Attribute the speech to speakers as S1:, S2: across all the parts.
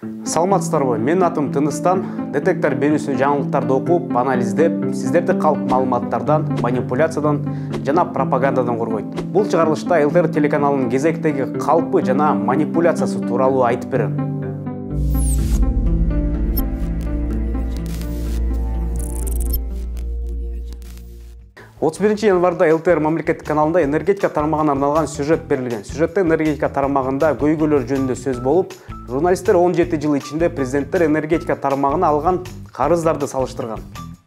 S1: Саламатсыздарбы? Менин атым Тыныстан. Детектор берүүсү жаңылыктарды окуп, анализдеп, сиздерди калп маалыматтардан, манипуляциядан жана пропагандадан коргойт. Бул чыгарылышта ЛТР телеканалынын кезектеги калпы жана манипуляциясы тууралуу айтып берем. 31 январда ЛТР мамлекеттик каналында энергетика тармагына арналган сюжет берилген. Сюжетте энергетика тармагында көйгөйлөр жөнүндө сөз болуп, журналисттер 17 жыл ичинде президенттер энергетика тармагына алган карыздарды салыштырган.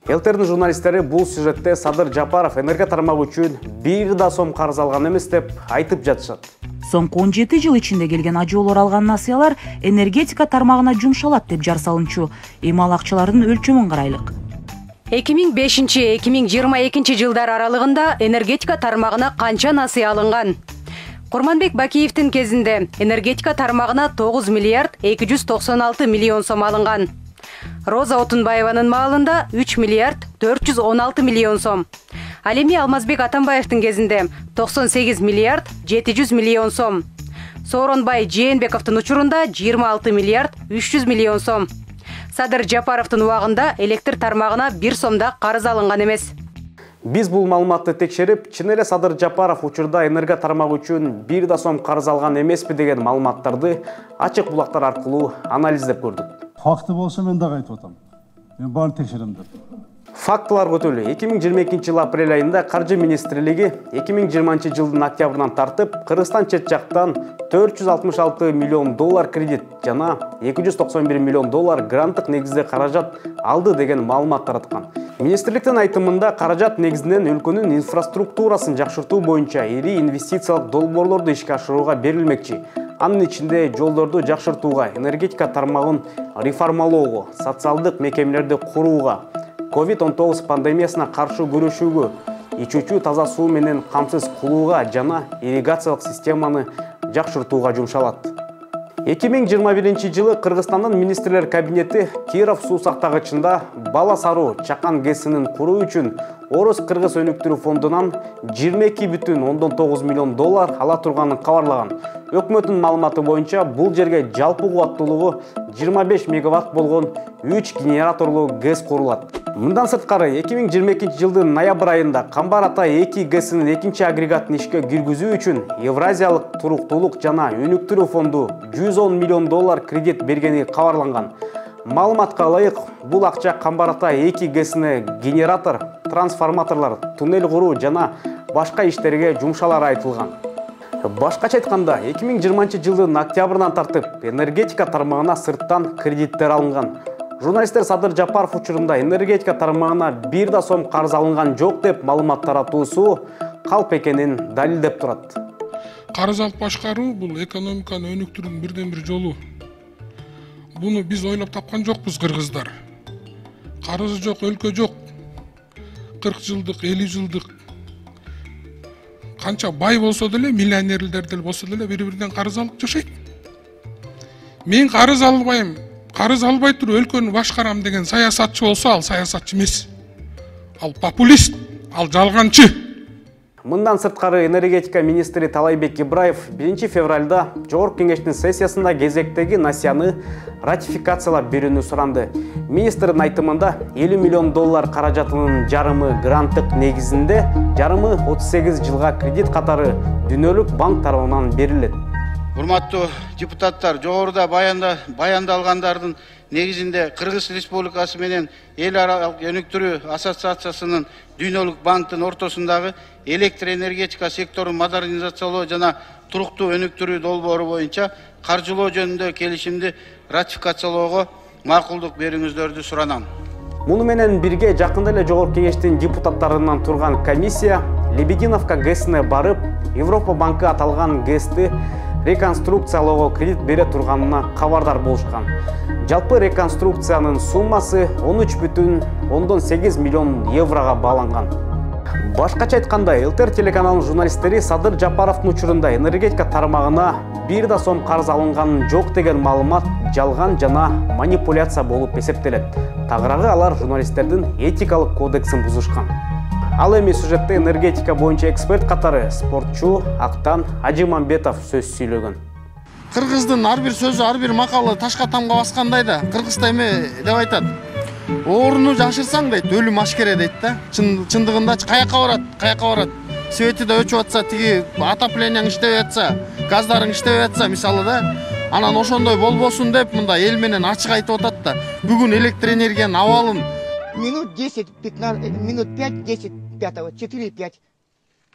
S1: ЛТРдин журналисттери бул сюжетте Садыр Жапаров энергия тармагы үчүн 1 да сом карыз алган эмес деп айтып жатышат.
S2: Соңку 17 жыл ичинде келген ажоолор алган насыялар энергетика тармагына жумшалат деп жар салынчу. Эми ал акчалардын өлчөмүн карайлык.
S3: 2005-2022 жылдар аралыгында энергетика тармагына канча насыя алынган? Курманбек Бакиевдин кезинде энергетика тармагына 9 миллиард 296 миллион сом алынган. Роза Отунбаеванын маалында 3 миллиард 416 миллион сом. Ал эми Алмазбек Атамбаевдин кезинде 98 миллиард 700 миллион сом. Сооронбай Жээнбековдун учурунда 26 миллиард 300 миллион сом. Садыр Жапаровдун убагында электр тармагына 1 сомда карыз алынган эмес.
S1: Биз бул маалыматты текшерип, чын эле Садыр Жапаров учурда энергия тармагы үчүн 1 да сом карыз алган эмеспи деген маалыматтарды ачык булактар аркылуу анализдеп көрдүк.
S4: Факты болсо мен дагы айтып атам. Мен баарын текшерем деп.
S1: Фактылар көтөлүү. 2022 жыл апрель айында Каржы министрлиги 2020 жылдын октябрынан тартып, Кыргызстан чет жактан 466 миллион доллар кредит жана 291 миллион доллар гранттык негизде каражат алды деген маалымат тараткан. Министрликтин айтымында каражат негизинен өлкөнүн инфраструктурасын жакшыртуу боюнча ири инвестициялык долбоорлорду ишке ашырууга берилмекчи. Анын ичинде жолдорду жакшыртууга, энергетика тармагын реформалоого, социалдык мекемелерди курууга, COVID-19 пандемиясына каршы күрөшүүгө, ичүүчү таза суу менен камсыз кылууга жана ирригациялык системаны жакшыртууга жумшалат. 2021 жылы Кыргызстандын министрлер кабинети Киров суу сактагычында Бала Саруу чакан ГЭСинин куруу үчүн Орус-Кыргыз өнүктүрүү фондунан 22,9 миллион доллар ала турганын кабарлаган. Өкмөттүн маалыматы боюнча бул жерге жалпы кубаттуулугу 25 мегаватт болгон 3 генераторлуу ГЭС курулат. Мындан сырткары 2022 жылдын ноябрь айында Камбар Ата 2 ГЭСинин экинчи агрегатын ишке киргизүү үчүн Евразиялык туруктуулук жана өнүктүрүү фонду 110 миллион доллар кредит бергени кабарланган. Маалыматка ылайык, бул акча Камбар Ата 2 ГЭСине генератор, трансформаторлор, туннель куруу жана башка иштерге жумшалары айтылган. Башкача айтканда, 2020 жылдын октябрынан тартып, энергетика тармагына сырттан кредиттер алынган. Журналисттер Садыр Жапаров учурунда энергетика тармагына 1 да сом карыз алынган жок деп маалымат таратуусу калп экенин далилдеп турат.
S5: Карыз алып башкаруу бул экономиканы өнүктүрүүнүн бирден-бир жолу. Буну биз ойлоп тапкан жокпуз, кыргыздар. Карызы жок өлкө жок. 40 жылдык, 50 жылдык канча бай болсо деле, миллионерлер деле болсо деле бири-биринен карыз алып жашайт. Мен карыз албайм, карыз албай туруп өлкөнү башкарам деген саясатчы болсо, ал саясатчы эмес. Ал популист, ал жалганчы.
S1: Мындан сырткары энергетика министри Талайбек Ибраев 1 февралда Жогорку кеңештин сессиясында кезектеги насыяны ратификациялап берүүнү суранды. Министрдин айтымында 50 миллион доллар каражатынын жарымы гранттык негизинде, жарымы 38 жылга кредит катары Дүйнөлүк банк тарабынан берилет.
S6: Урматтуу депутаттар, жогоруда баяндалгандардын негизинде Кыргыз Республикасы менен эл аралык өнүктүрүү ассоциациясынын Дүйнөлүк банктын ортосундагы электр энергетика секторун модернизациялоо жана туруктуу өнүктүрүү долбоору боюнча каржылоо жөнүндө келишимди ратификациялоого макулдук берүүңүздөрдү суранам.
S1: Муну менен бирге жакында эле Жогорку кеңештин депутаттарынан турган комиссия Лебединовка ГЭСине барып, Европа банкы аталган ГЭСти реконструкциялоого кредит бере турганына кабардар болушкан. Жалпы реконструкциянын суммасы 13,8 миллион еврога бааланган. Башкача айтканда, ЛТР телеканалынын журналисттери Садыр Жапаровдун учурунда энергетика тармагына 1 да сом карыз алынганын жок деген маалымат жалган жана манипуляция болуп эсептелет. Тагыраагы алар журналисттердин этикалык кодексин бузушкан. Ал эми сюжетте энергетика боюнча эксперт катары спортчу Актан Ажимамбетов сөз сүйлөгөн.
S7: Кыргыздын ар бир сөзү, ар бир макалы ташка тамга баскандай да. Кыргызда эме деп айтат. Орunu жашырсаң дейт, өлүм ашкере дейт да. Чындыгында каяка барат. Свети да өчүп атса, тиги отоплениең иштебей атса, газдарың иштебей атса, мисалы да, анан ошондой болбосун деп мында эл менен ачык айтып атат да. Бүгүн электр энергиянын абалын
S8: минут 10-15, минут 5-10 5-го, 4-5,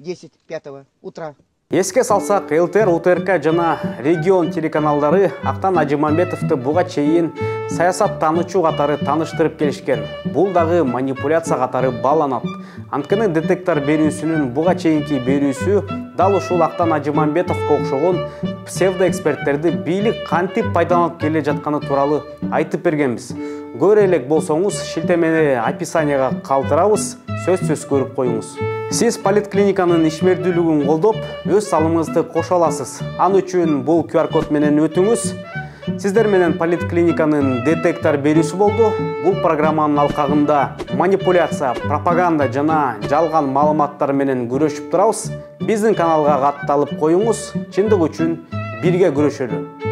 S8: 10 5 утра.
S1: Еске салсак, ЛТР, УТРК жана регион телеканалдары Актан Ажимамбетовду буга чейин саясат таанычуу катары тааныштырып келишкен. Бул дагы манипуляция катары бааланат. Анткени детектор берүүсүнүн буга чейинки берүүсү дал ушул Актан Ажимамбетовго окшогон псевдоэксперттерди бийлик кантип пайдаланып келе жатканы тууралуу айтып бергенбиз. Көрө элек болсоңуз, шилтемени описанияга калтырабыз, сөзсүз көрүп коюңуз. Сиз политклиниканын ишмердүүлүгүн колдоп, өз салымыңызды кошо аласыз. Ал үчүн бул QR код менен өтүңүз. Сиздер менен политклиниканын детектор берүүсү болду. Бул программанын алкагында манипуляция, пропаганда жана жалган маалыматтар менен күрөшүп турабыз. Биздин каналга катталып коюңуз. Чындык үчүн бирге күрөшөлү.